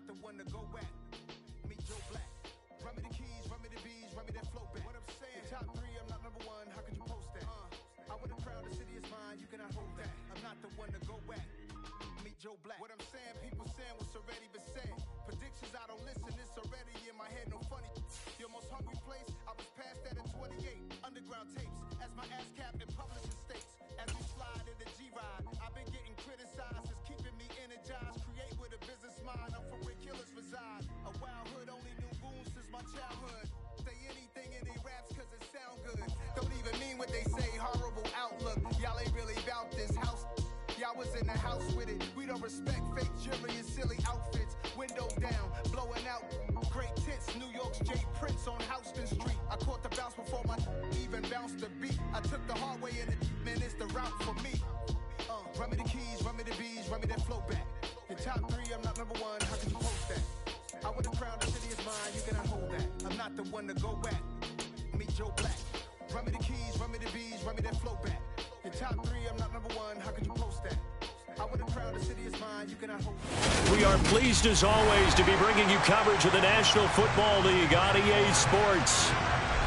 the one to go at. Meet Joe Black. Run me the keys, run me the bees, run me that flow back. What I'm saying, top 3, I'm not number 1, how could you post that? I would have crowned the city is mine, you cannot hold that. I'm not the one to go at. Meet Joe Black. What I'm saying, people saying what's already been said. Predictions, I don't listen, it's already in my head, no funny. Your most hungry place, I was past that at 28. Underground tapes, as my ass cap in publishing states. As we slide in the G-Ride, I've been getting criticized, it's keeping me energized. Create with a business mind, I'm from where killers reside. A wild hood, only knew goons since my childhood. Say anything in they raps cause it sound good. Don't even mean what they say, horrible outlook. Y'all ain't really about this house. Y'all was in the house with it. We don't respect fake jewelry and silly outfits. Window down, blowing out. Great tits, New York's J. Prince on Houston Street. I caught the bounce before my even bounced the beat. I took the hard way in it, man, it's the route for me. Run me the keys, run me the bees, run me that flow back. Your top 3, I'm not number 1, how can you post that? I would have crowned the city is mine, you cannot hold that. I'm not the one to go at. Meet Joe Black. Run me the keys, run me the bees, run me that flow back. Your top 3, I'm not number 1, how could you post that? I would have crowned the city is mine, you cannot hold that. We are pleased as always to be bringing you coverage of the National Football League on EA Sports.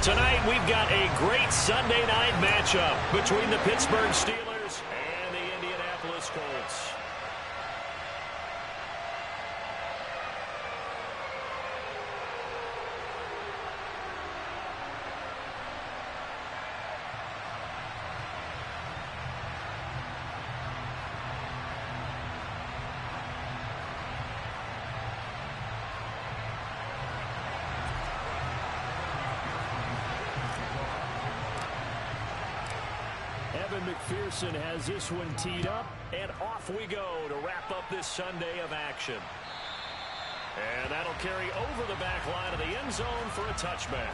Tonight we've got a great Sunday night matchup between the Pittsburgh Steelers and the Indianapolis Colts. McPherson has this one teed up, and off we go to wrap up this Sunday of action. And that'll carry over the back line of the end zone for a touchback.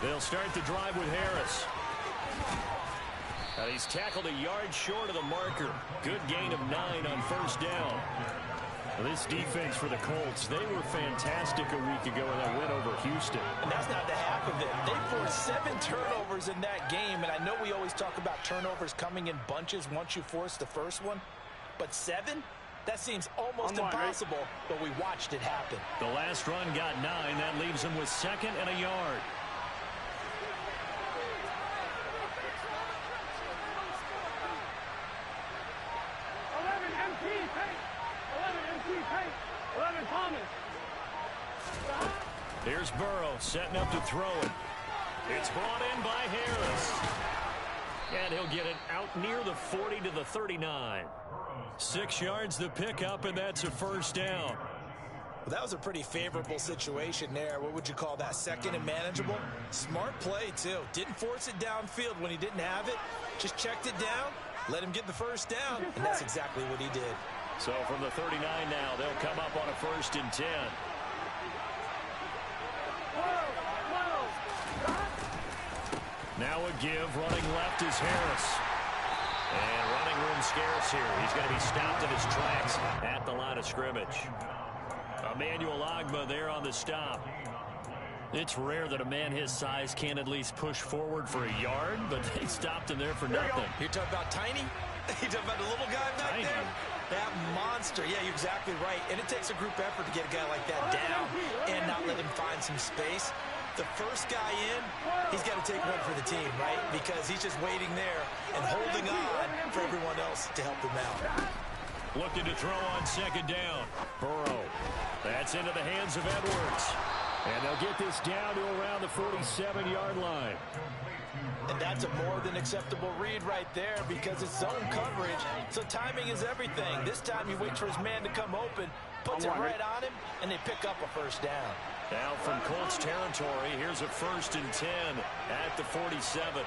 They'll start the drive with Harris. He's tackled a yard short of the marker. Good gain of 9 on first down. This defense for the Colts, they were fantastic a week ago in that win over Houston. And that's not the half of it. They forced 7 turnovers in that game, and I know we always talk about turnovers coming in bunches once you force the first one, but 7? That seems almost impossible, but we watched it happen. The last run got 9. That leaves him with 2nd and a yard. Here's Burrow setting up to throw it. It's brought in by Harris. And he'll get it out near the 40 to the 39. 6 yards the pickup, and that's a first down. Well, that was a pretty favorable situation there. What would you call that? 2nd and manageable? Smart play, too. Didn't force it downfield when he didn't have it. Just checked it down, let him get the first down, and that's exactly what he did. So from the 39 now, they'll come up on a 1st and 10. Now a give, running left is Harris. And running room scarce here. He's going to be stopped in his tracks at the line of scrimmage. Emmanuel Ogbah there on the stop. It's rare that a man his size can't at least push forward for a yard, but they stopped him there for nothing. You're talking about Tiny? You're talking about the little guy back there? That monster. Yeah, you're exactly right. And it takes a group effort to get a guy like that down and not let him find some space. The first guy in, he's got to take one for the team, right? Because he's just waiting there and holding on for everyone else to help him out. Looking to throw on 2nd down. Burrow. That's into the hands of Edwards. And they'll get this down to around the 47-yard line. And that's a more than acceptable read right there because it's zone coverage, so timing is everything. This time he waits for his man to come open, puts it right on him, and they pick up a first down. Now from Colts territory, here's a 1st and 10 at the 47.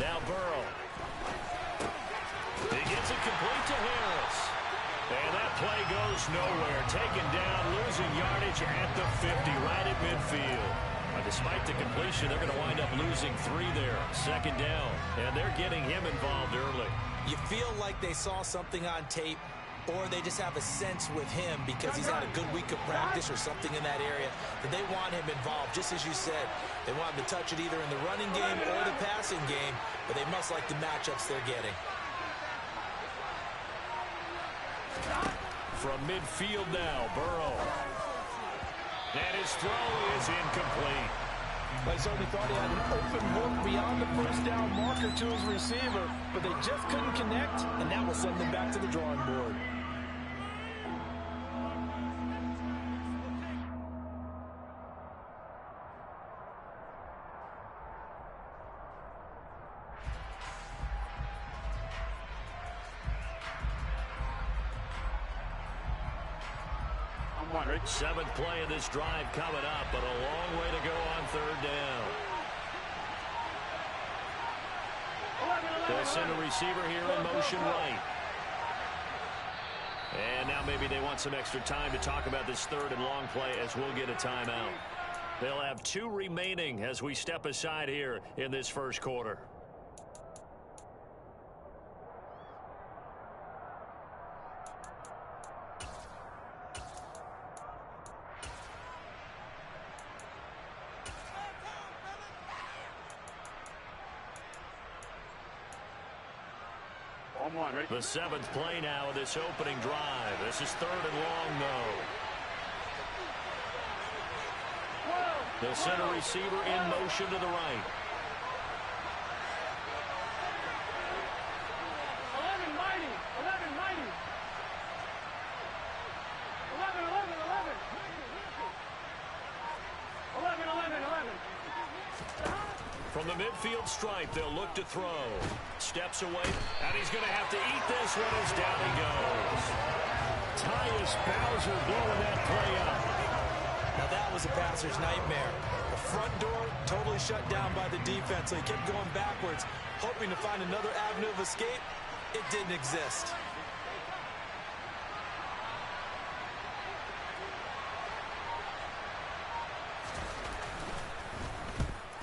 Now Burrow. He gets it complete to Harris. And that play goes nowhere. Taken down, losing yardage at the 50, right at midfield. Despite the completion, they're going to wind up losing 3 there. Second down, and they're getting him involved early. You feel like they saw something on tape, or they just have a sense with him because he's had a good week of practice or something in that area that they want him involved. Just as you said, they want him to touch it either in the running game or the passing game, but they must like the matchups they're getting. From midfield now, Burrow. And his throw is incomplete. They certainly thought he had an open look beyond the first down marker to his receiver, but they just couldn't connect, and that will send them back to the drawing board. Seventh play of this drive coming up, but a long way to go on third down. They'll send a receiver here in motion right. And now maybe they want some extra time to talk about this third and long play as we'll get a timeout. They'll have 2 remaining as we step aside here in this first quarter. The 7th play now of this opening drive. This is third and long, though. They'll send a receiver in motion to the right. From the midfield stripe, they'll look to throw. Steps away, and he's going to have to eat this one as down he goes. Tyus Bowser blowing that play up. Now that was a passer's nightmare. The front door totally shut down by the defense, so he kept going backwards, hoping to find another avenue of escape. It didn't exist.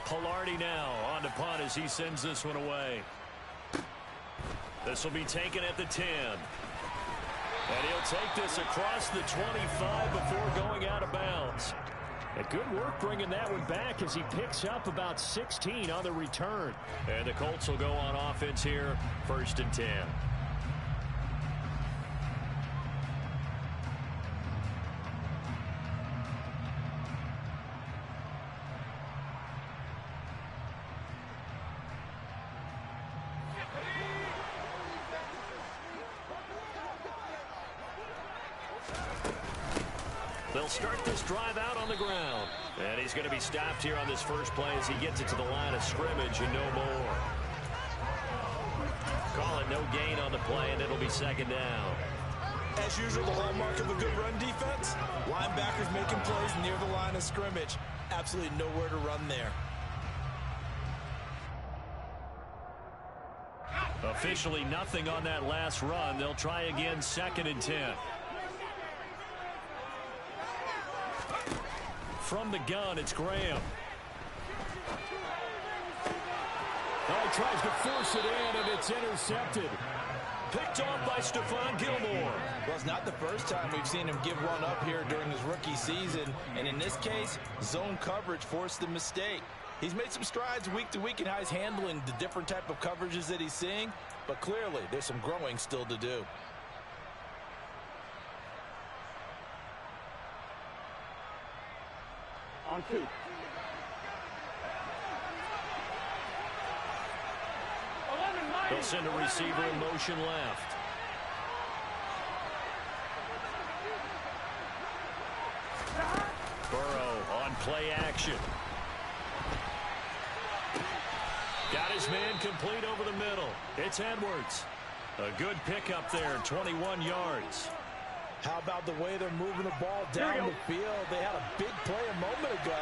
Palardy now on to punt as he sends this one away. This will be taken at the 10. And he'll take this across the 25 before going out of bounds. And good work bringing that one back as he picks up about 16 on the return. And the Colts will go on offense here, 1st and 10. They'll start this drive out on the ground. And he's going to be stopped here on this first play as he gets it to the line of scrimmage and no more. Call it no gain on the play, and it'll be second down. As usual, the hallmark of a good run defense, linebackers making plays near the line of scrimmage. Absolutely nowhere to run there. Officially nothing on that last run. They'll try again, 2nd and 10. From the gun, it's Graham. Oh, he tries to force it in, and it's intercepted. Picked off by Stephon Gilmore. Well, it's not the first time we've seen him give one up here during his rookie season, and in this case, zone coverage forced the mistake. He's made some strides week to week in how he's handling the different type of coverages that he's seeing, but clearly there's some growing still to do. On 2. They'll send a receiver in motion left. Burrow on play action. Got his man complete over the middle. It's Edwards. A good pickup there, 21 yards. How about the way they're moving the ball down the field? They had a big play a moment ago.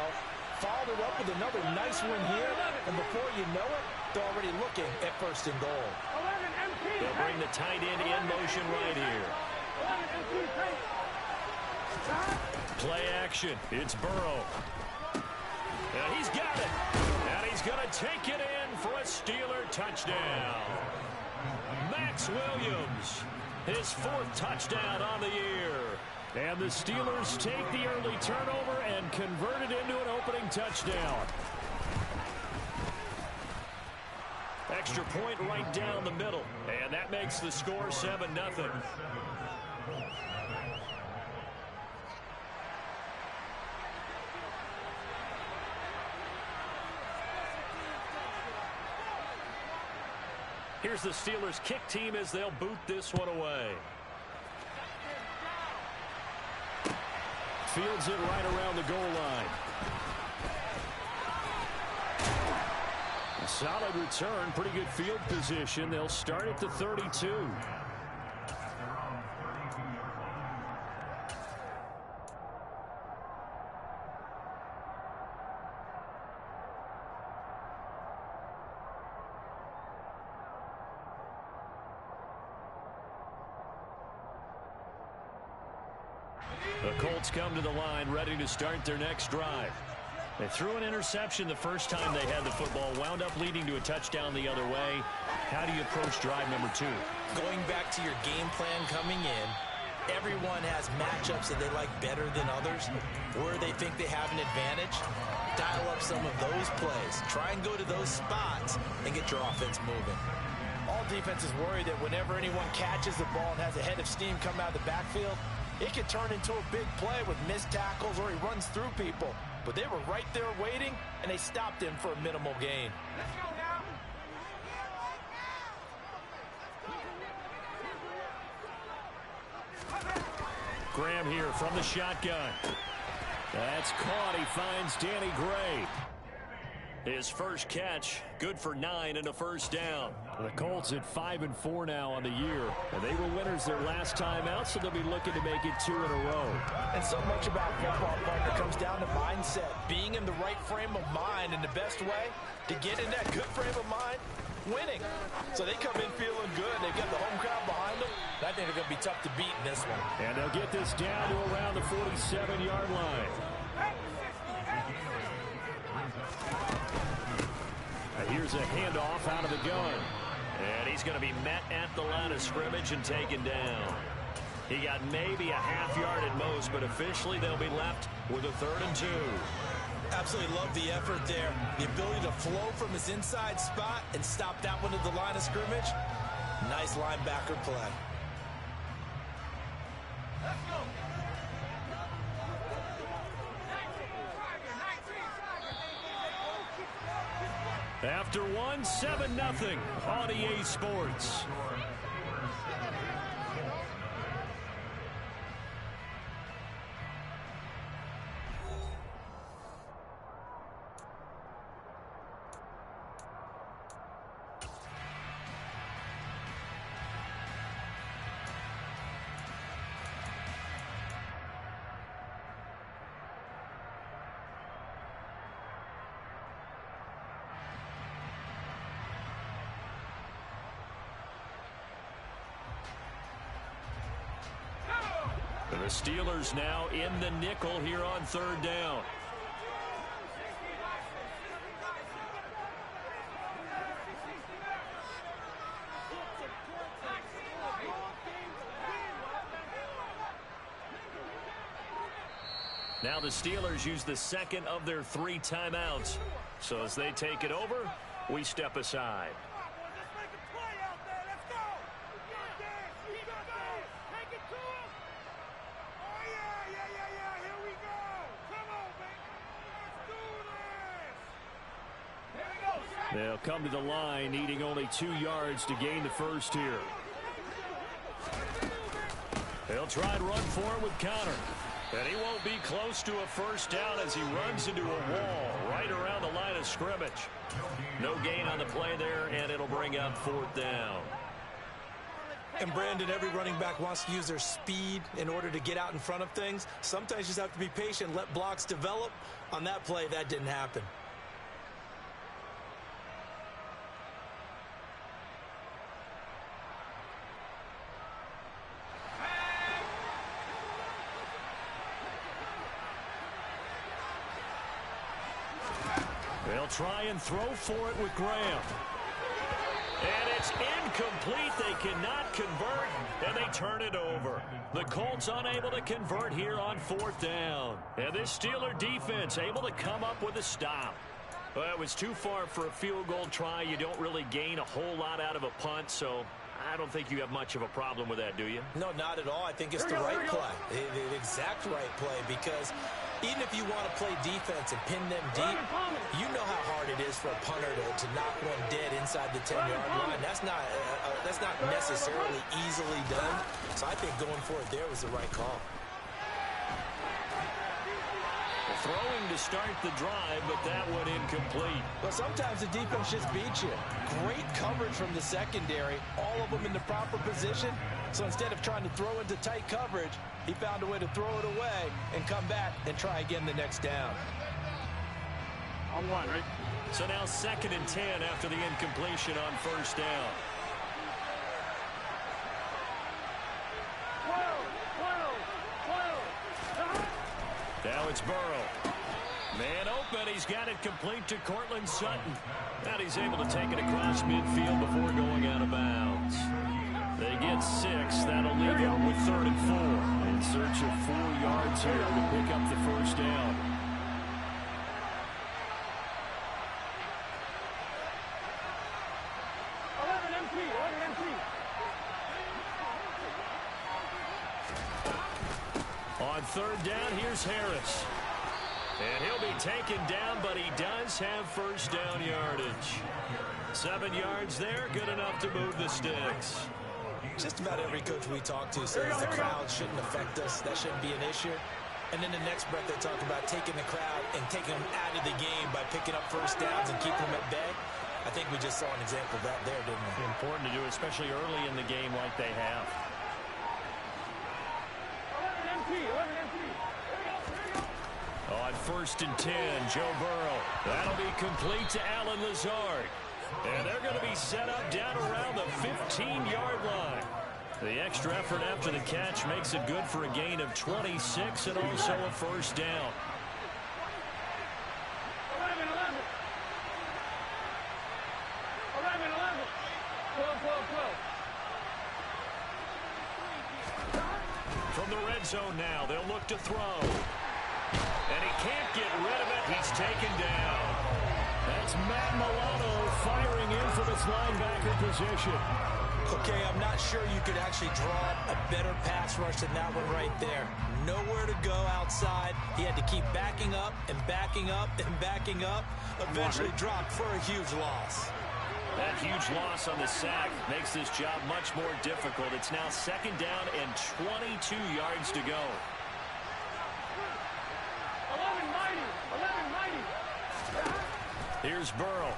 Followed it up with another nice one here. And before you know it, already looking at 1st and goal. They'll bring the tight end in motion right here. Play action. It's Burrow. And he's got it. And he's going to take it in for a Steeler touchdown. Max Williams, his 4th touchdown on the year. And the Steelers take the early turnover and convert it into an opening touchdown. Extra point right down the middle. And that makes the score 7-0. Here's the Steelers kick team as they'll boot this one away. Fields it right around the goal line. A solid return, pretty good field position. They'll start at the 32. The Colts come to the line ready to start their next drive. They threw an interception the first time they had the football, wound up leading to a touchdown the other way. How do you approach drive number 2? Going back to your game plan coming in, everyone has matchups that they like better than others, where they think they have an advantage. Dial up some of those plays. Try and go to those spots and get your offense moving. All defenses worry that whenever anyone catches the ball and has a head of steam come out of the backfield, it could turn into a big play with missed tackles or he runs through people. But they were right there waiting, and they stopped him for a minimal gain. Let's go now. Graham here from the shotgun. That's caught. He finds Danny Gray. His first catch, good for 9 and a first down. The Colts at 5-4 now on the year. And they were winners their last time out, so they'll be looking to make it 2 in a row. And so much about football, partner, comes down to mindset. Being in the right frame of mind, and the best way to get in that good frame of mind, winning. So they come in feeling good. They've got the home crowd behind them. I think they're going to be tough to beat in this one. And they'll get this down to around the 47-yard line. Here's a handoff out of the gun. And he's going to be met at the line of scrimmage and taken down. He got maybe a half yard at most, but officially they'll be left with a 3rd and 2. Absolutely love the effort there. The ability to flow from his inside spot and stop that one at the line of scrimmage. Nice linebacker play. Let's go. After one, 7-0 on EA Sports. The Steelers now in the nickel here on 3rd down. Now the Steelers use the second of their 3 timeouts. So as they take it over, we step aside. They'll come to the line, needing only 2 yards to gain the first here. They'll try and run for it with Connor. And he won't be close to a first down as he runs into a wall right around the line of scrimmage. No gain on the play there, and it'll bring up 4th down. And Brandon, every running back wants to use their speed in order to get out in front of things. Sometimes you just have to be patient, let blocks develop. On that play, that didn't happen. They'll try and throw for it with Graham. And it's incomplete. They cannot convert, and they turn it over. The Colts unable to convert here on 4th down. And this Steeler defense able to come up with a stop. Well, it was too far for a field goal try. You don't really gain a whole lot out of a punt, so I don't think you have much of a problem with that, do you? No, not at all. I think it's the right play, the exact right play, because even if you want to play defense and pin them deep, you know how hard it is for a punter to knock one dead inside the 10-yard line. That's not necessarily easily done. So I think going for it there was the right call. Throwing to start the drive, but that one incomplete. Well, sometimes the defense just beats you. Great coverage from the secondary, all of them in the proper position. So instead of trying to throw into tight coverage, he found a way to throw it away and come back and try again the next down. On one, right? So now 2nd and 10 after the incompletion on 1st down. Now it's Burrow. Man open. He's got it complete to Cortland Sutton. And he's able to take it across midfield before going out of bounds. They get 6. That'll leave him with 3rd and 4. In search of 4 yards here to pick up the 1st down. On 3rd down, here's Harris. And he'll be taken down, but he does have 1st down yardage. 7 yards there, good enough to move the sticks. Just about every coach we talk to says the crowd shouldn't affect us. That shouldn't be an issue. And then the next breath they talk about taking the crowd and taking them out of the game by picking up 1st downs and keeping them at bay. I think we just saw an example of that there, didn't we? Important to do, especially early in the game like they have. On 1st and 10, Joe Burrow. That'll be complete to Allen Lazard. And they're going to be set up down around the 15-yard line. The extra effort after the catch makes it good for a gain of 26 and also a 1st down. From the red zone now, they'll look to throw. And he can't get rid of it. He's taken down. That's Matt Milano firing in from his linebacker position. Okay, I'm not sure you could actually draw a better pass rush than that one right there. Nowhere to go outside. He had to keep backing up and backing up and backing up. Eventually dropped for a huge loss. That huge loss on the sack makes this job much more difficult. It's now 2nd down and 22 yards to go. Here's Burrow.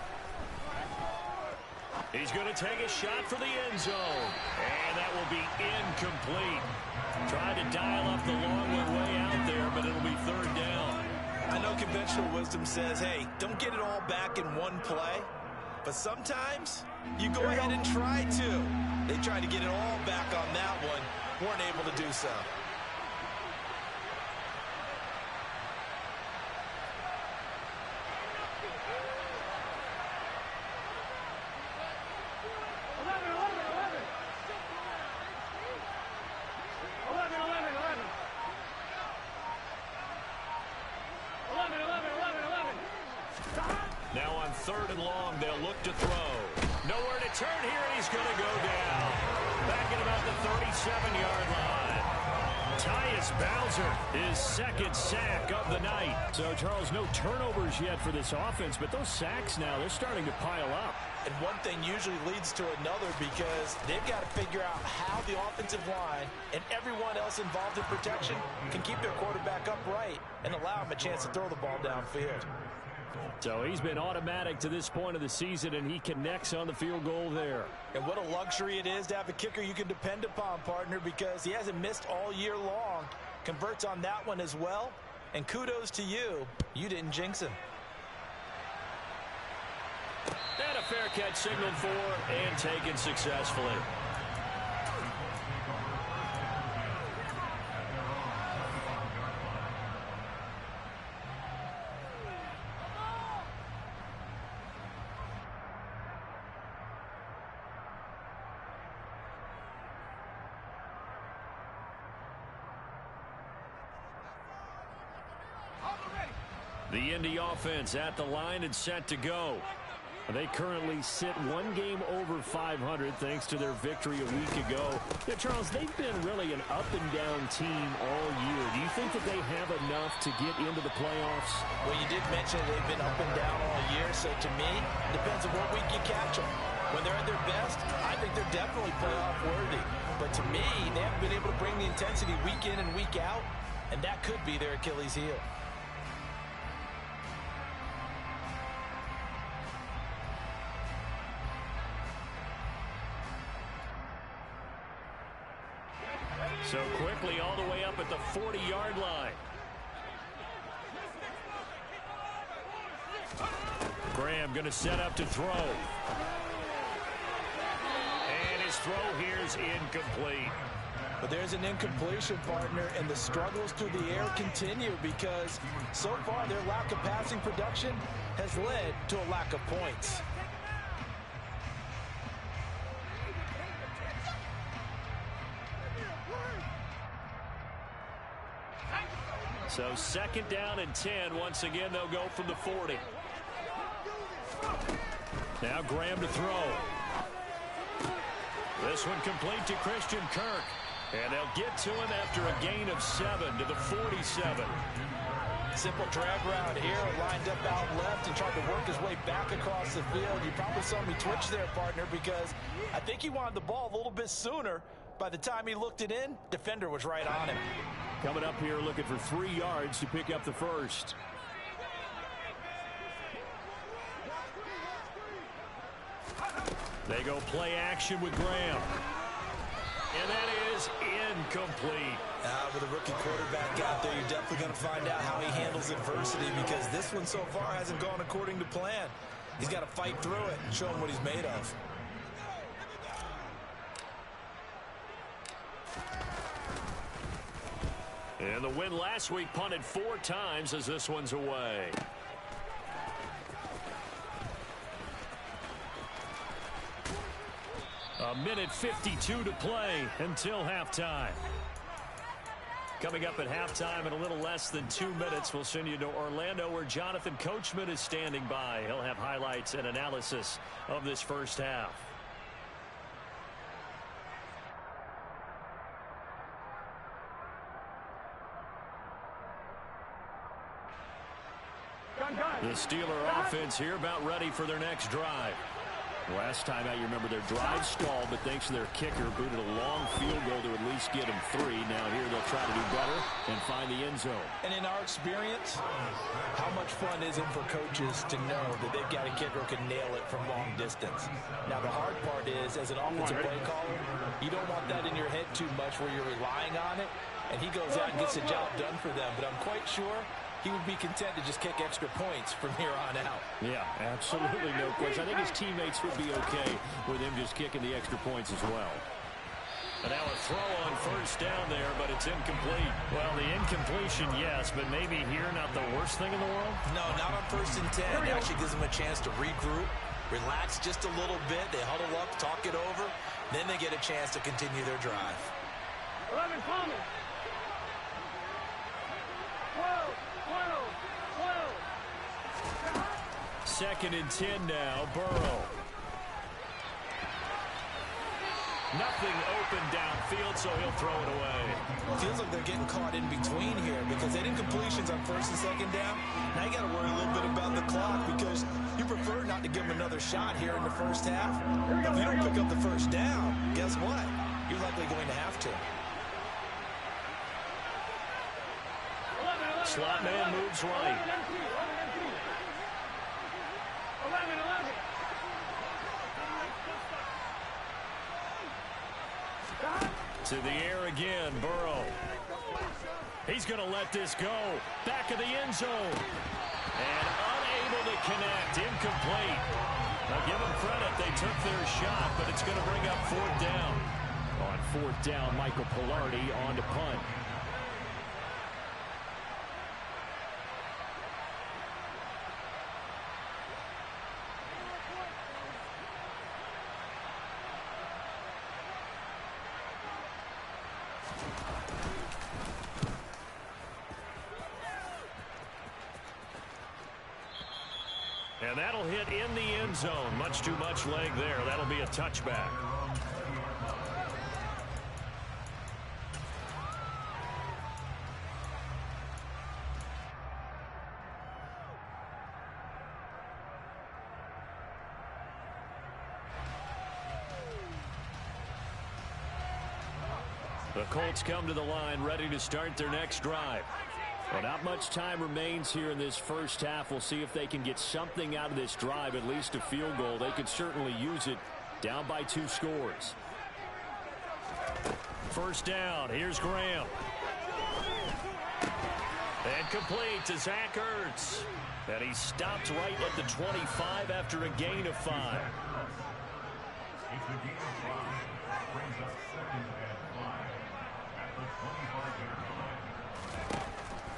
He's going to take a shot for the end zone. And that will be incomplete. Trying to dial up the long one way out there, but it'll be 3rd down. I know conventional wisdom says, hey, don't get it all back in one play. But sometimes you go ahead and try to. They tried to get it all back on that one. Weren't able to do so. Now on 3rd and long, they'll look to throw. Nowhere to turn here, and he's going to go down. Back at about the 37-yard line. Tyus Bowser, his 2nd sack of the night. So, Charles, no turnovers yet for this offense, but those sacks now, they're starting to pile up. And one thing usually leads to another because they've got to figure out how the offensive line and everyone else involved in protection can keep their quarterback upright and allow him a chance to throw the ball downfield. So he's been automatic to this point of the season, and he connects on the field goal there. And what a luxury it is to have a kicker you can depend upon, partner, because he hasn't missed all year long. Converts on that one as well. And kudos to you. You didn't jinx him. And a fair catch signaled for and taken successfully. The Indy offense at the line and set to go. They currently sit one game over 500 thanks to their victory a week ago. Yeah, Charles, they've been really an up-and-down team all year. Do you think that they have enough to get into the playoffs? Well, you did mention they've been up and down all year, so to me, it depends on what week you catch them. When they're at their best, I think they're definitely playoff worthy. But to me, they haven't been able to bring the intensity week in and week out, and that could be their Achilles heel. So quickly all the way up at the 40-yard line. Graham going to set up to throw. And his throw here is incomplete. But there's an incompletion, partner, and the struggles through the air continue because so far their lack of passing production has led to a lack of points. So second down and 10. Once again, they'll go from the 40. Now Graham to throw. This one complete to Christian Kirk. And they'll get to him after a gain of 7 to the 47. Simple drag route here, lined up out left and tried to work his way back across the field. You probably saw me twitch there, partner, because I think he wanted the ball a little bit sooner. By the time he looked it in, defender was right on him. Coming up here looking for 3 yards to pick up the first. They go play action with Graham. And that is incomplete. With a rookie quarterback out there, you're definitely going to find out how he handles adversity because this one so far hasn't gone according to plan. He's got to fight through it and show him what he's made of. And the win last week punted 4 times as this one's away. A minute 52 to play until halftime. Coming up at halftime in a little less than 2 minutes, we'll send you to Orlando where Jonathan Coachman is standing by. He'll have highlights and analysis of this first half. The Steeler offense here about ready for their next drive. Last time out, you remember their drive stalled, but thanks to their kicker, booted a long field goal to at least get them 3. Now here they'll try to do better and find the end zone. And in our experience, how much fun is it for coaches to know that they've got a kicker who can nail it from long distance? Now the hard part is, as an offensive play caller, you don't want that in your head too much where you're relying on it, and he goes out and gets the job done for them. But I'm quite sure he would be content to just kick extra points from here on out. Yeah, absolutely no question. I think his teammates would be okay with him just kicking the extra points as well. And now a throw on first down there, but it's incomplete. Well, the incompletion, yes, but maybe here not the worst thing in the world? No, not on 1st and 10. It actually gives them a chance to regroup, relax just a little bit. They huddle up, talk it over. Then they get a chance to continue their drive. 11, Palmer. 12. 2nd and 10 now, Burrow. Nothing open downfield, so he'll throw it away. Feels like they're getting caught in between here because they did incompletions on 1st and 2nd down. Now you got to worry a little bit about the clock because you prefer not to give them another shot here in the first half. If you don't pick up the first down, guess what? You're likely going to have to. Slot man moves right. 11. To the air again, Burrow. He's going to let this go. Back of the end zone. And unable to connect. Incomplete. Now give them credit. They took their shot, but it's going to bring up 4th down. On 4th down, Michael Pilardi on to punt. And that'll hit in the end zone. Much too much leg there. That'll be a touchback. The Colts come to the line ready to start their next drive. Well, not much time remains here in this first half. We'll see if they can get something out of this drive, at least a field goal. They could certainly use it, down by 2 scores. First down, here's Graham. And complete to Zach Ertz. And he stopped right at the 25 after a gain of 5.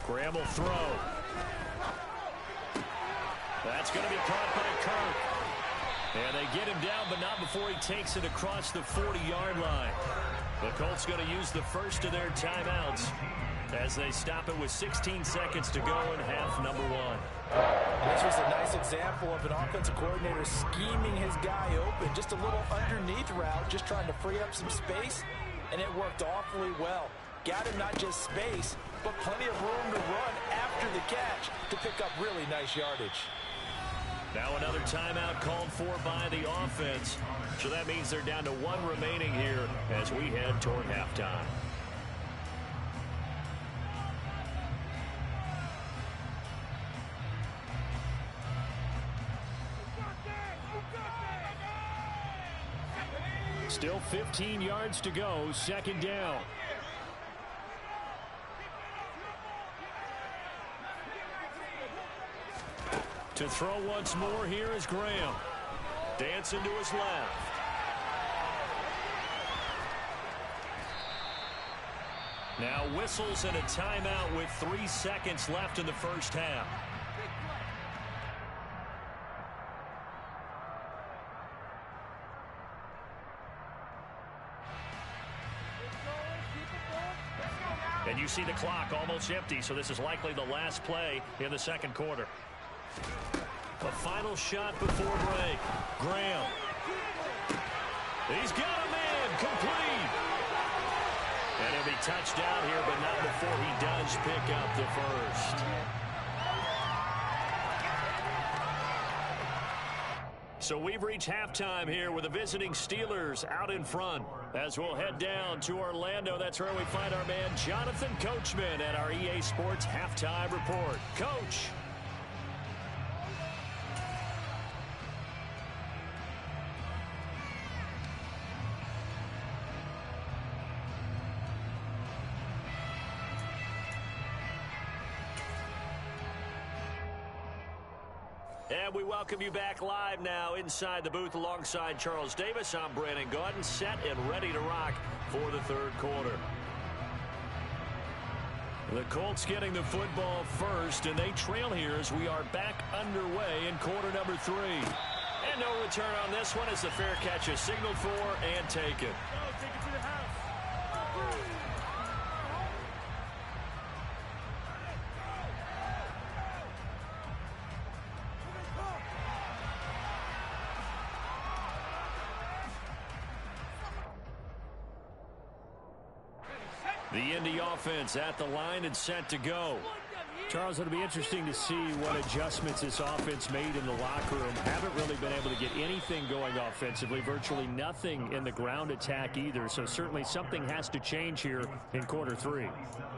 Graham will throw. That's going to be caught by Kirk. And they get him down, but not before he takes it across the 40-yard line. The Colts going to use the first of their timeouts as they stop it with 16 seconds to go in half number 1. This was a nice example of an offensive coordinator scheming his guy open. Just a little underneath route, just trying to free up some space, and it worked awfully well. Got him not just space, but plenty of room to run after the catch to pick up really nice yardage. Now another timeout called for by the offense. So that means they're down to 1 remaining here as we head toward halftime. Still 15 yards to go, second down. To throw once more here is Graham. Dancing to his left. Now whistles and a timeout with 3 seconds left in the first half. And you see the clock almost empty, so this is likely the last play in the second quarter. The final shot before break. Graham. He's got a man complete. And he'll be touched down here, but not before he does pick up the first. So we've reached halftime here with the visiting Steelers out in front. As we'll head down to Orlando, that's where we find our man Jonathan Coachman at our EA Sports Halftime Report. Coach. And we welcome you back live now inside the booth alongside Charles Davis. I'm Brandon Gaudin, set and ready to rock for the third quarter. The Colts getting the football first, and they trail here as we are back underway in quarter number 3. And no return on this one as the fair catch is signaled for and taken. Take it to the house. The Indy offense at the line and set to go. Charles, it'll be interesting to see what adjustments this offense made in the locker room. Haven't really been able to get anything going offensively, virtually nothing in the ground attack either. So certainly something has to change here in quarter 3.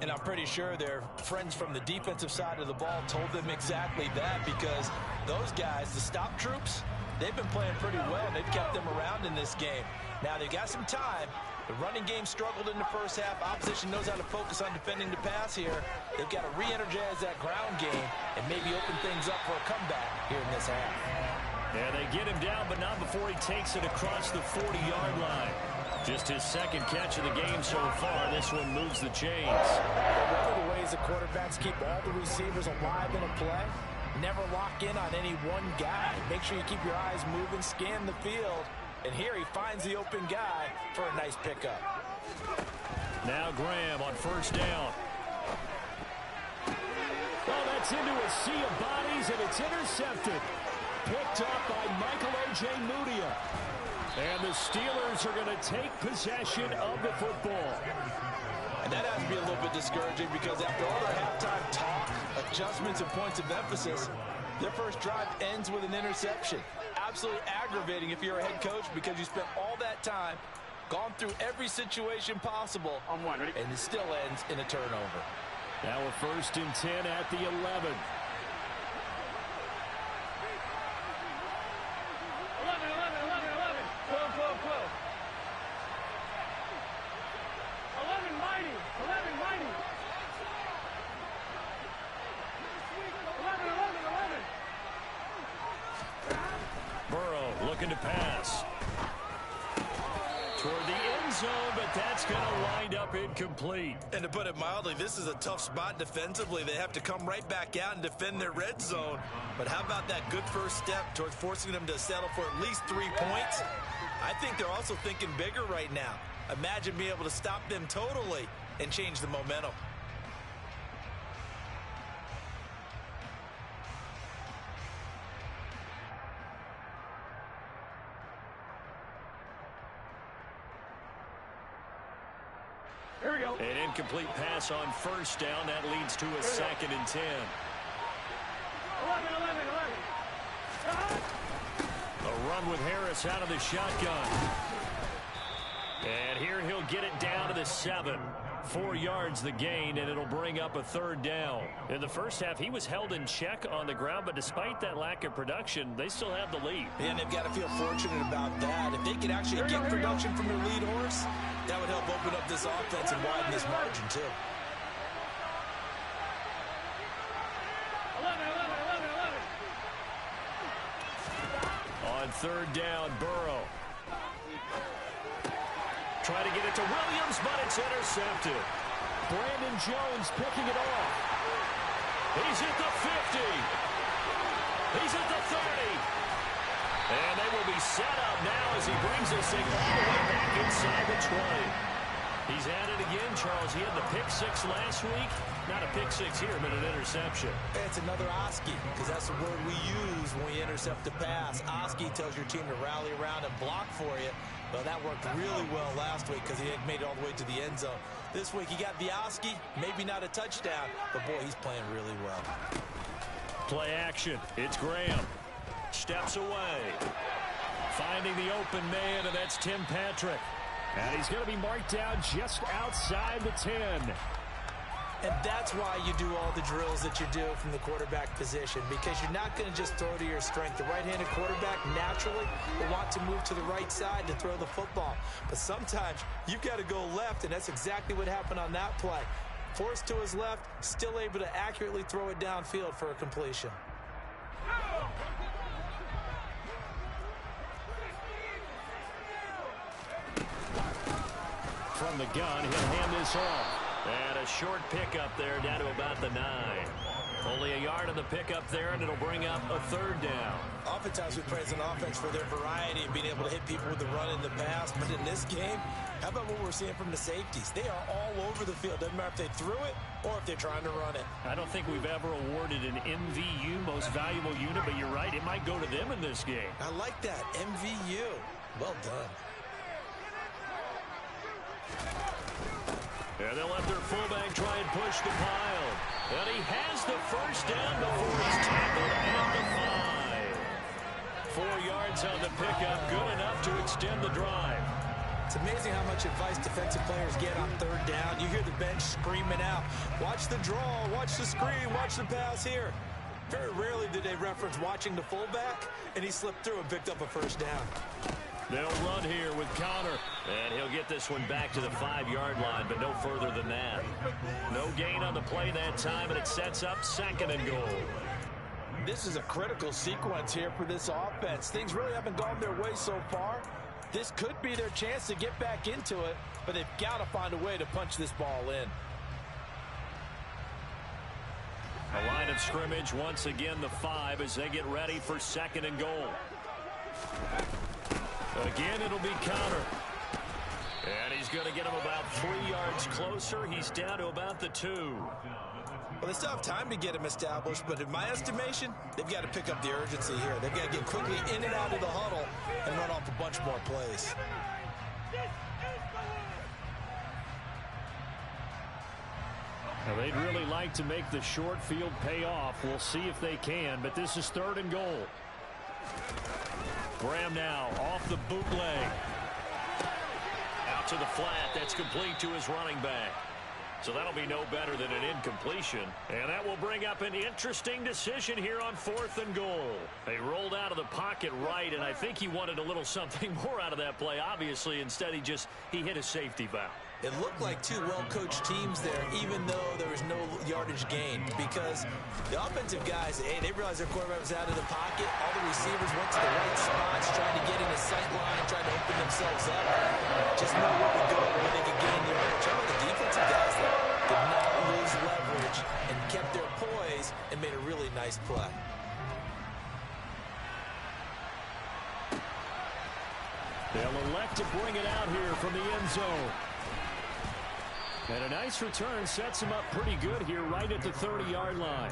And I'm pretty sure their friends from the defensive side of the ball told them exactly that, because those guys, the stop troops, they've been playing pretty well. They've kept them around in this game. Now they've got some time. The running game struggled in the first half. Opposition knows how to focus on defending the pass here. They've got to re-energize that ground game and maybe open things up for a comeback here in this half. Yeah, they get him down, but not before he takes it across the 40-yard line. Just his second catch of the game so far. This one moves the chains. One of the ways the quarterbacks keep all the receivers alive in a play, never lock in on any one guy. Make sure you keep your eyes moving, scan the field. And here he finds the open guy for a nice pickup. Now Graham on first down. Oh, that's into a sea of bodies, and it's intercepted. picked up by Michael Ojemudia. And the Steelers are going to take possession of the football. And that has to be a little bit discouraging because after all their halftime talk, adjustments, and points of emphasis, their first drive ends with an interception. Absolutely aggravating if you're a head coach because you spent all that time, gone through every situation possible, and it still ends in a turnover. Now a 1st and 10 at the 11. 11, 11, 11. Burrow looking to pass. Toward the end zone, but that's going to wind up incomplete. And to put it mildly, this is a tough spot defensively. They have to come right back out and defend their red zone. But how about that good first step towards forcing them to settle for at least 3 points? I think they're also thinking bigger right now. Imagine being able to stop them totally and change the momentum. Here we go. An incomplete pass on 1st down. That leads to a 2nd and 10. 11, 11, 11. A run with Harris out of the shotgun. And here he'll get it down to the 7. 4 yards the gain, and it'll bring up a 3rd down. In the first half, he was held in check on the ground, but despite that lack of production, they still have the lead. And they've got to feel fortunate about that. If they could actually get production from their lead horse, that would help open up this offense and widen this margin, too. 11, 11, 11, 11. On 3rd down, Burrow. Try to get it to Williams, but it's intercepted. Brandon Jones picking it off. He's at the 50. He's at the 30. And they will be set up now as he brings this thing all the way back inside the 20. He's at it again, Charles. He had the pick 6 last week. Not a pick 6 here, but an interception. It's another Oski, because that's the word we use when we intercept a pass. Oski tells your team to rally around and block for you. Well, that worked really well last week because he had made it all the way to the end zone. This week he got the Oski, maybe not a touchdown, but boy, he's playing really well. Play action. It's Graham. Steps away. Finding the open man, and that's Tim Patrick. And he's going to be marked down just outside the 10. And that's why you do all the drills that you do from the quarterback position, because you're not going to just throw to your strength. The right-handed quarterback naturally will want to move to the right side to throw the football. But sometimes you've got to go left, and that's exactly what happened on that play. Forced to his left, still able to accurately throw it downfield for a completion. From the gun, he'll hand this off. And a short pickup there down to about the 9. Only a yard on the pickup there, and it'll bring up a 3rd down. Oftentimes we praise an offense for their variety and being able to hit people with the run in the pass. But in this game, how about what we're seeing from the safeties? They are all over the field. Doesn't matter if they threw it or if they're trying to run it. I don't think we've ever awarded an MVU, most valuable unit, but you're right, it might go to them in this game. I like that, MVU. Well done. And they'll let their fullback try and push the pile. And he has the 1st down before he's tackled at the 5. 4 yards on the pickup, good enough to extend the drive. It's amazing how much advice defensive players get on 3rd down. You hear the bench screaming out, watch the draw, watch the screen, watch the pass here. Very rarely do they reference watching the fullback, and he slipped through and picked up a 1st down. They'll run here with Connor. And he'll get this one back to the 5-yard line, but no further than that. No gain on the play that time, and it sets up 2nd and goal. This is a critical sequence here for this offense. Things really haven't gone their way so far. This could be their chance to get back into it, but they've got to find a way to punch this ball in. A line of scrimmage, once again the 5 as they get ready for 2nd and goal. Again, it'll be Connor. And he's going to get him about 3 yards closer. He's down to about the 2. Well, they still have time to get him established, but in my estimation, they've got to pick up the urgency here. They've got to get quickly in and out of the huddle and run off a bunch more plays. Now, they'd really like to make the short field pay off. We'll see if they can, but this is 3rd and goal. Graham now off the bootleg. Out to the flat. That's complete to his running back. So that'll be no better than an incompletion. And that will bring up an interesting decision here on 4th and goal. They rolled out of the pocket right, and I think he wanted a little something more out of that play, obviously. Instead, he hit a safety valve. It looked like two well-coached teams there, even though there was no yardage gained, because the offensive guys, they realized their quarterback was out of the pocket. All the receivers went to the right spots, trying to get in his sight line, trying to open themselves up. Just know where to go where they could gain yardage. How about the defensive guys that did not lose leverage and kept their poise and made a really nice play. They'll elect to bring it out here from the end zone. And a nice return sets him up pretty good here right at the 30-yard line.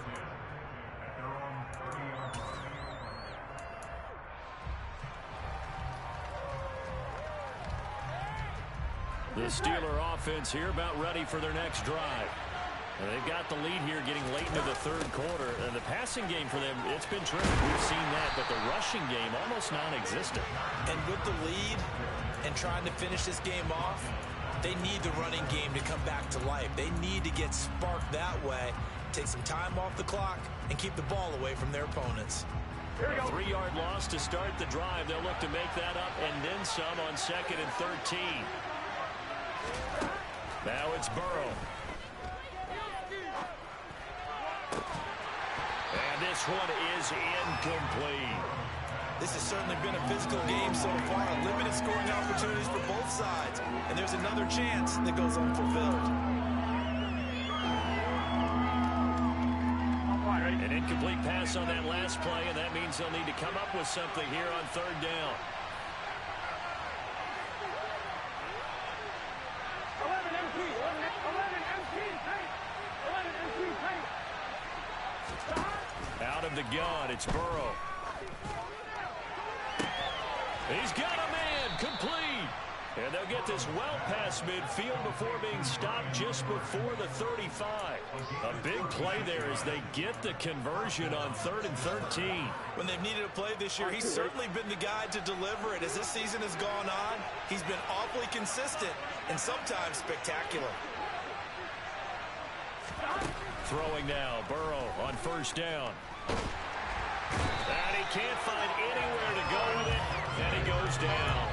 The Steeler offense here about ready for their next drive. And they've got the lead here getting late into the 3rd quarter. And the passing game for them, it's been terrific. We've seen that, but the rushing game almost non-existent. And with the lead and trying to finish this game off, they need the running game to come back to life. They need to get sparked that way, take some time off the clock, and keep the ball away from their opponents. A 3-yard loss to start the drive. They'll look to make that up and then some on 2nd and 13. Now it's Burrow. And this one is incomplete. This has certainly been a physical game so far. Limited scoring opportunities for both sides. And there's another chance that goes unfulfilled. An incomplete pass on that last play, and that means they'll need to come up with something here on 3rd down. 11 MP, 11 MP, Out of the gun, it's Burrow. He's got a man, complete. And they'll get this well past midfield before being stopped just before the 35. A big play there as they get the conversion on 3rd and 13. When they've needed a play this year, he's certainly been the guy to deliver it. As this season has gone on, he's been awfully consistent and sometimes spectacular. Throwing now, Burrow on 1st down. And he can't find anywhere to go with it, and he goes down.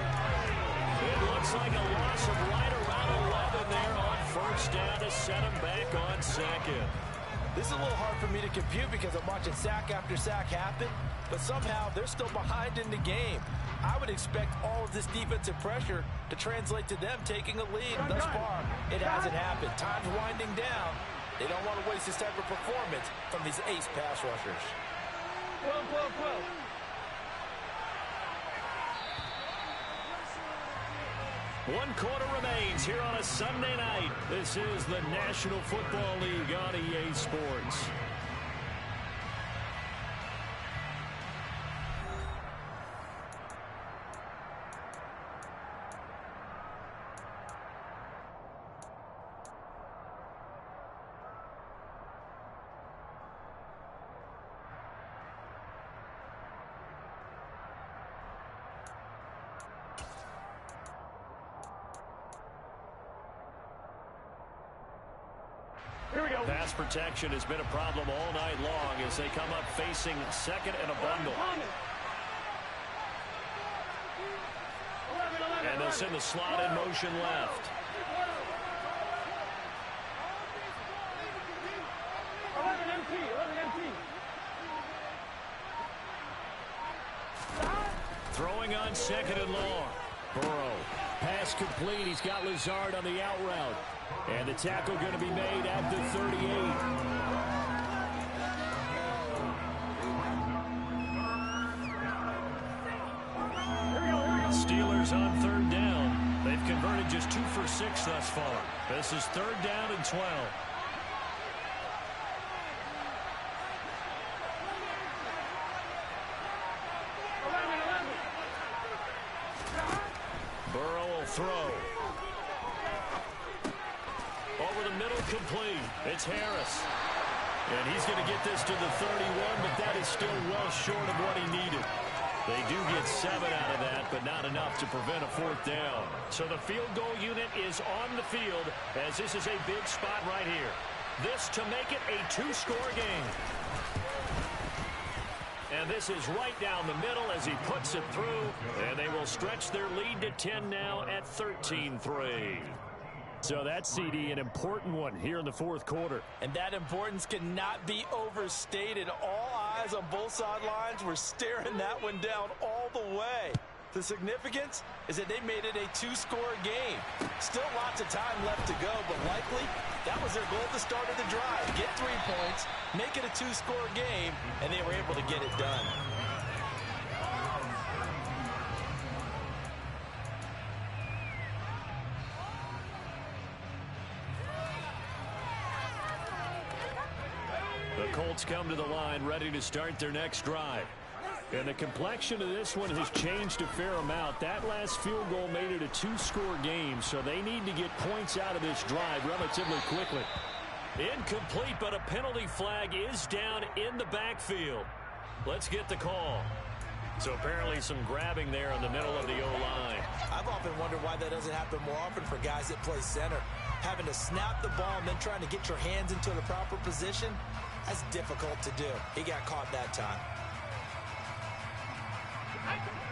It looks like a loss of right around 11 there on 1st down to set him back on 2nd. This is a little hard for me to compute because I'm watching sack after sack happen, but somehow they're still behind in the game. I would expect all of this defensive pressure to translate to them taking a lead. Thus far, it hasn't happened. Time's winding down. They don't want to waste this type of performance from these ace pass rushers. 12, 12, 12. One quarter remains here on a Sunday night. This is the National Football League on EA Sports. Here we go. Pass protection has been a problem all night long as they come up facing 2nd and a bundle. 11, And they'll send the slot in motion left. 11 MP, 11 MP. Throwing on 2nd and long. Burrow. Pass complete. He's got Lazard on the out route. And the tackle going to be made at the 38. Steelers on 3rd down. They've converted just 2 for 6 thus far. This is 3rd down and 12. throw. Over the middle, complete. It's Harris. And he's going to get this to the 31, but that is still well short of what he needed. They do get 7 out of that, but not enough to prevent a fourth down. So the field goal unit is on the field, as this is a big spot right here. This to make it a 2-score game. And this is right down the middle as he puts it through, and they will stretch their lead to 10 now at 13-3. So that CD, an important one here in the fourth quarter. And that importance cannot be overstated. All eyes on both sidelines were staring that one down all the way. The significance is that they made it a 2-score game. Still lots of time left to go, but likely that was their goal at the start of the drive. Get 3 points, make it a 2-score game, and they were able to get it done. The Colts come to the line ready to start their next drive. And the complexion of this one has changed a fair amount. That last field goal made it a 2-score game, so they need to get points out of this drive relatively quickly. Incomplete, but a penalty flag is down in the backfield. Let's get the call. So apparently some grabbing there in the middle of the O-line. I've often wondered why that doesn't happen more often for guys that play center. Having to snap the ball and then trying to get your hands into the proper position, that's difficult to do. He got caught that time.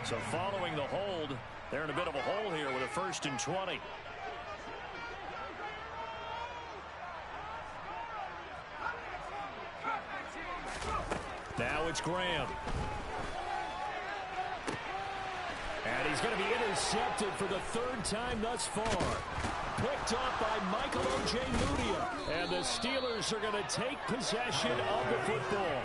So following the hold, they're in a bit of a hole here with a 1st and 20. Now it's Graham. And he's going to be intercepted for the 3rd time thus far. Picked up by Michael Ojemudia. And the Steelers are going to take possession of the football.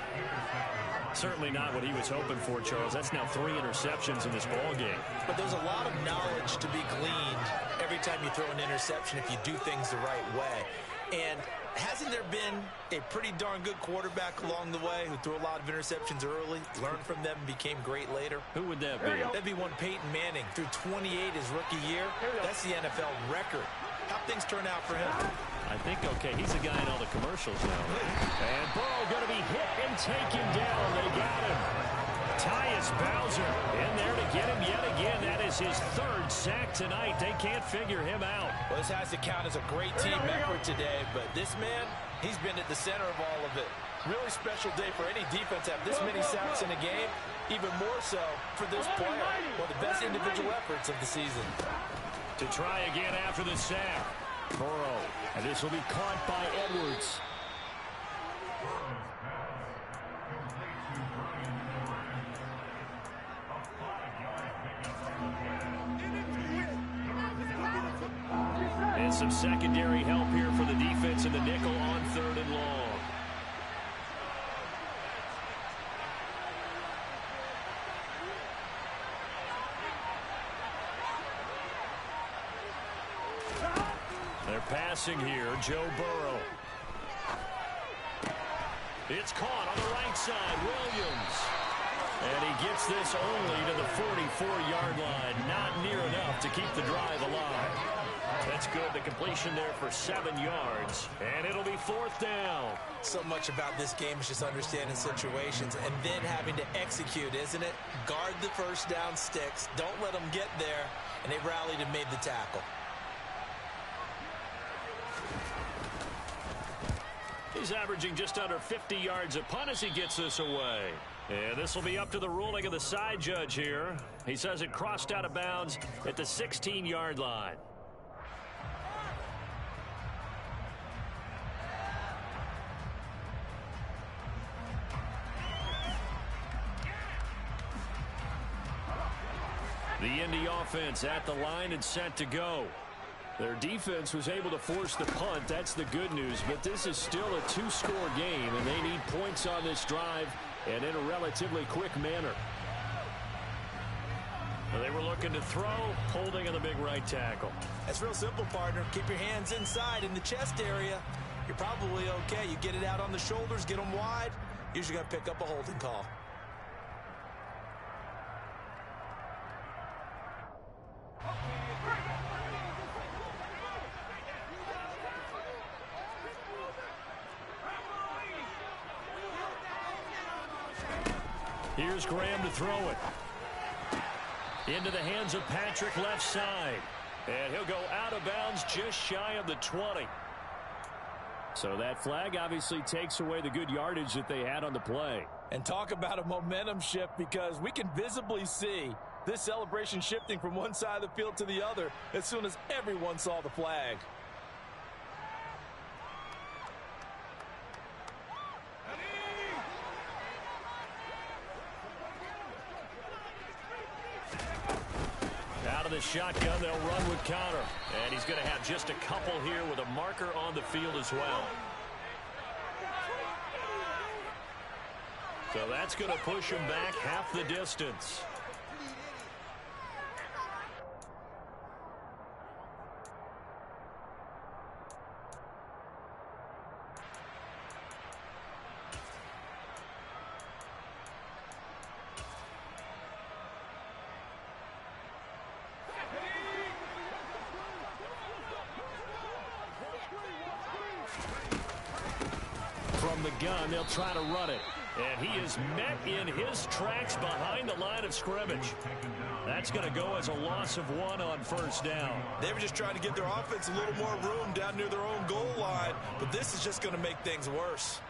Certainly not what he was hoping for, Charles. That's now 3 interceptions in this ball game. But there's a lot of knowledge to be gleaned every time you throw an interception if you do things the right way. And hasn't there been a pretty darn good quarterback along the way who threw a lot of interceptions early, learned from them, and became great later? Who would that be? That'd be one Peyton Manning. Threw 28 his rookie year. That's the NFL record. How'd things turn out for him? I think, okay, he's the guy in all the commercials now. And Burrow going to be hit and taken down. They got him. Tyus Bowser in there to get him yet again. That is his 3rd sack tonight. They can't figure him out. Well, this has to count as a great team effort today, but this man, he's been at the center of all of it. Really special day for any defense to have this many sacks in a game, even more so for this player. One of the best individual efforts of the season. To try again after the sack. Burrow, and this will be caught by Edwards. And some secondary help here for the defense in the nickel on 3rd and long. They're passing here, Joe Burrow. It's caught on the right side, Williams. And he gets this only to the 44-yard line. Not near enough to keep the drive alive. That's good. The completion there for 7 yards. And it'll be 4th down. So much about this game is just understanding situations and then having to execute, isn't it? Guard the first down sticks. Don't let them get there. And they rallied and made the tackle. He's averaging just under 50 yards a punt as he gets this away. And this will be up to the ruling of the side judge here. He says it crossed out of bounds at the 16-yard line. The Indy offense at the line and set to go. Their defense was able to force the punt. That's the good news. But this is still a 2-score game, and they need points on this drive and in a relatively quick manner. They were looking to throw, holding on the big right tackle. That's real simple, partner. Keep your hands inside in the chest area. You're probably okay. You get it out on the shoulders, get them wide. Usually going to pick up a holding call. Here's Graham to throw it. Into the hands of Patrick left side. And he'll go out of bounds just shy of the 20. So that flag obviously takes away the good yardage that they had on the play. And talk about a momentum shift, because we can visibly see this celebration shifting from one side of the field to the other as soon as everyone saw the flag. Out of the shotgun, they'll run with Conner. And he's going to have just a couple here with a marker on the field as well. So that's going to push him back half the distance. From the gun, they'll try to run it. And he is met in his tracks behind the line of scrimmage. That's going to go as a loss of 1 on first down. They were just trying to give their offense a little more room down near their own goal line, but this is just going to make things worse.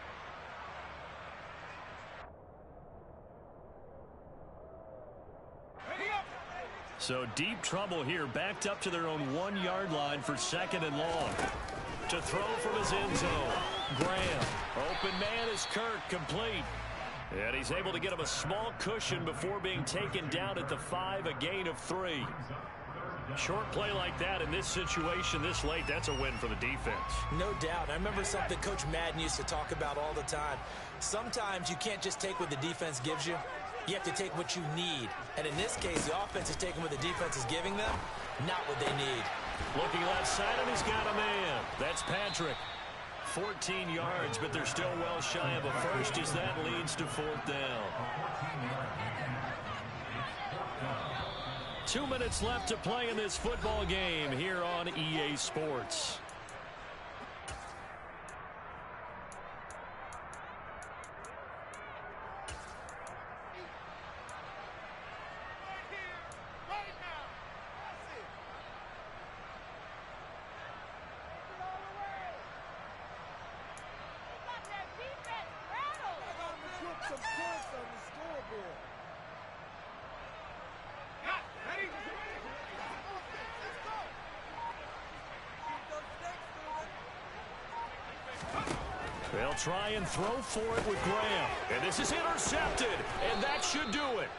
So deep trouble here, backed up to their own 1-yard line for 2nd and long. To throw from his end zone, Graham. Open man is Kirk, complete. And he's able to get him a small cushion before being taken down at the 5, a gain of 3. Short play like that in this situation this late, that's a win for the defense. No doubt. I remember something Coach Madden used to talk about all the time. Sometimes you can't just take what the defense gives you. You have to take what you need. And in this case, the offense is taking what the defense is giving them, not what they need. Looking left side, and he's got a man. That's Patrick. 14 yards, but they're still well shy of a first as that leads to 4th down. 2 minutes left to play in this football game here on EA Sports. They'll try and throw for it with Graham. And this is intercepted, and that should do it.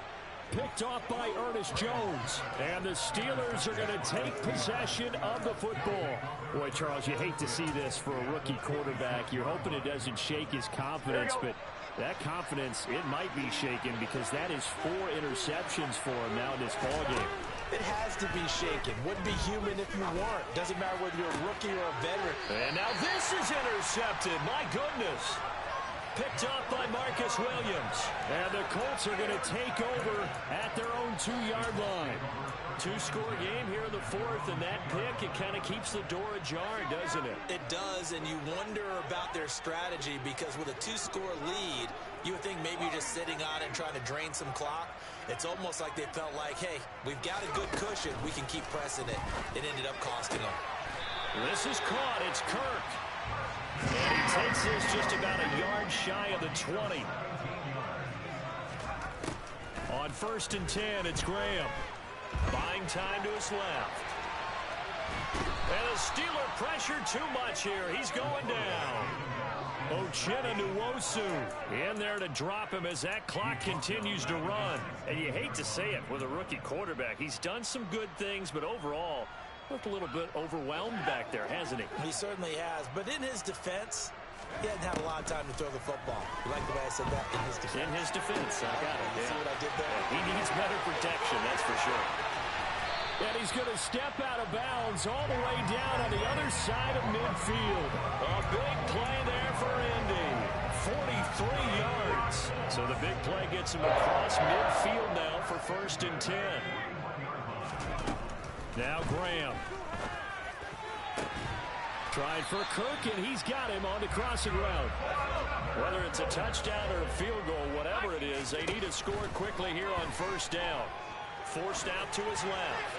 Picked off by Ernest Jones. And the Steelers are going to take possession of the football. Boy, Charles, you hate to see this for a rookie quarterback. You're hoping it doesn't shake his confidence, but that confidence, it might be shaken because that is 4 interceptions for him now in this ballgame. It has to be shaken. Wouldn't be human if you weren't. Doesn't matter whether you're a rookie or a veteran. And now this is intercepted. My goodness. Picked off by Marcus Williams. And the Colts are going to take over at their own 2-yard line. 2-score game here in the 4th, and that pick, it kind of keeps the door ajar, doesn't it? It does, and you wonder about their strategy because with a 2-score lead, you would think maybe you're just sitting on it and trying to drain some clock. It's almost like they felt like, hey, we've got a good cushion. We can keep pressing it. It ended up costing them. This is caught. It's Kirk. And he takes this just about a yard shy of the 20. On 1st and 10, it's Graham. Buying time to his left. And the Steeler pressure too much here. He's going down. Uchenna Nwosu in there to drop him as that clock continues to run. And you hate to say it with a rookie quarterback. He's done some good things, but overall, looked a little bit overwhelmed back there, hasn't he? He certainly has. But in his defense, he hadn't had a lot of time to throw the football. You like the way I said that? In his defense. In his defense. I got it. See what I did there? He needs better protection, that's for sure. And he's going to step out of bounds all the way down on the other side of midfield. A big play there for Indy. 43 yards. So the big play gets him across midfield now for 1st and 10. Now Graham. Trying for Kirk, and he's got him on the crossing route. Whether it's a touchdown or a field goal, whatever it is, as they need to score quickly here on first down. Forced out to his left.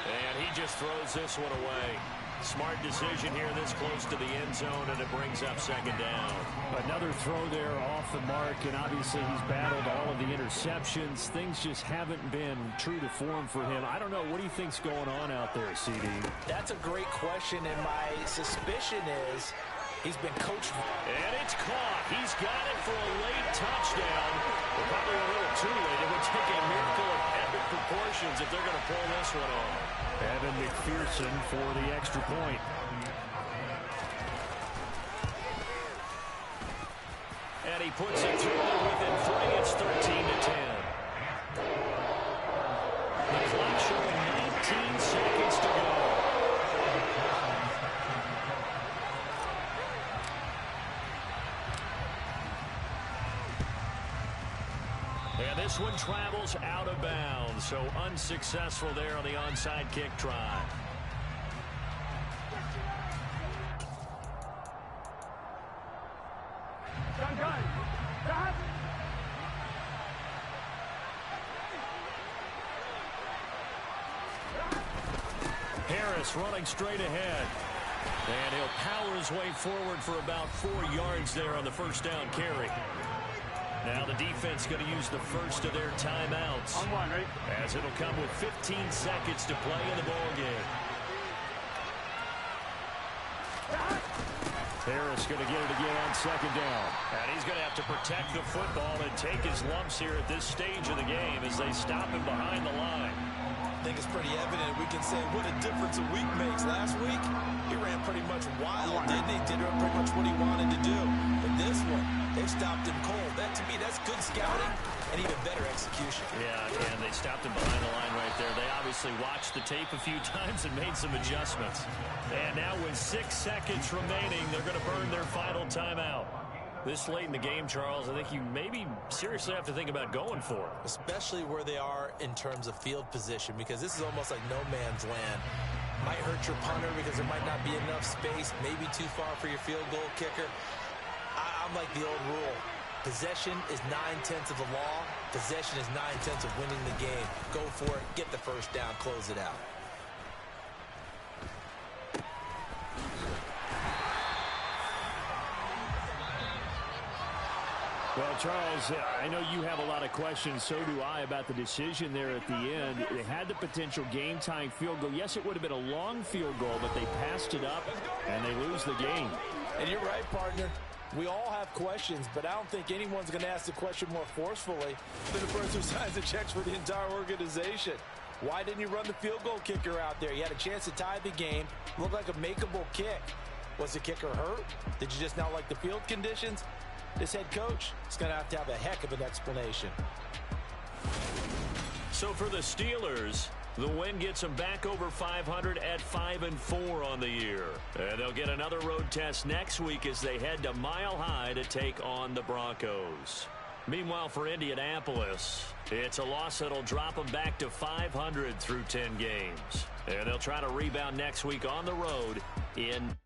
And he just throws this one away. Smart decision here this close to the end zone, and it brings up second down. Another throw there off the mark, and obviously he's battled all of the interceptions. Things just haven't been true to form for him. I don't know. What do you think's going on out there, CD? That's a great question, and my suspicion is he's been coached. And it's caught. He's got it for a late touchdown. But probably a little too late. It would take a miracle of epic proportions if they're going to pull this one off. Evan McPherson for the extra point. And he puts it through within 3. It's 13-10. The clock showing 19 seconds to go. And this one travels out of bounds, so unsuccessful there on the onside kick try. Harris running straight ahead. And he'll power his way forward for about 4 yards there on the first down carry. Now the defense going to use the first of their timeouts, as it'll come with 15 seconds to play in the ball game. Harris going to get it again on second down. And he's going to have to protect the football and take his lumps here at this stage of the game as they stop him behind the line. I think it's pretty evident. We can say what a difference a week makes. Last week, he ran pretty much wild, didn't he? Did pretty much what he wanted to do. But this one, they stopped him cold. That, to me, that's good scouting and even better execution. Yeah, and they stopped him behind the line right there. They obviously watched the tape a few times and made some adjustments. And now with 6 seconds remaining, they're going to burn their final timeout. This late in the game, Charles, I think you maybe seriously have to think about going for it. Especially where they are in terms of field position, because this is almost like no man's land. Might hurt your punter because there might not be enough space, maybe too far for your field goal kicker. I'm like the old rule. Possession is 9/10 of the law. Possession is 9/10 of winning the game. Go for it, get the first down, close it out. Well, Charles, I know you have a lot of questions. So do I about the decision there at the end. They had the potential game-tying field goal. Yes, it would have been a long field goal, but they passed it up, and they lose the game. And you're right, partner. We all have questions, but I don't think anyone's going to ask the question more forcefully than the person who signs the checks for the entire organization. Why didn't you run the field goal kicker out there? You had a chance to tie the game. Looked like a makeable kick. Was the kicker hurt? Did you just not like the field conditions? This head coach is going to have a heck of an explanation. So for the Steelers, the win gets them back over 500 at 5-4 on the year. And they'll get another road test next week as they head to Mile High to take on the Broncos. Meanwhile, for Indianapolis, it's a loss that'll drop them back to 500 through 10 games. And they'll try to rebound next week on the road in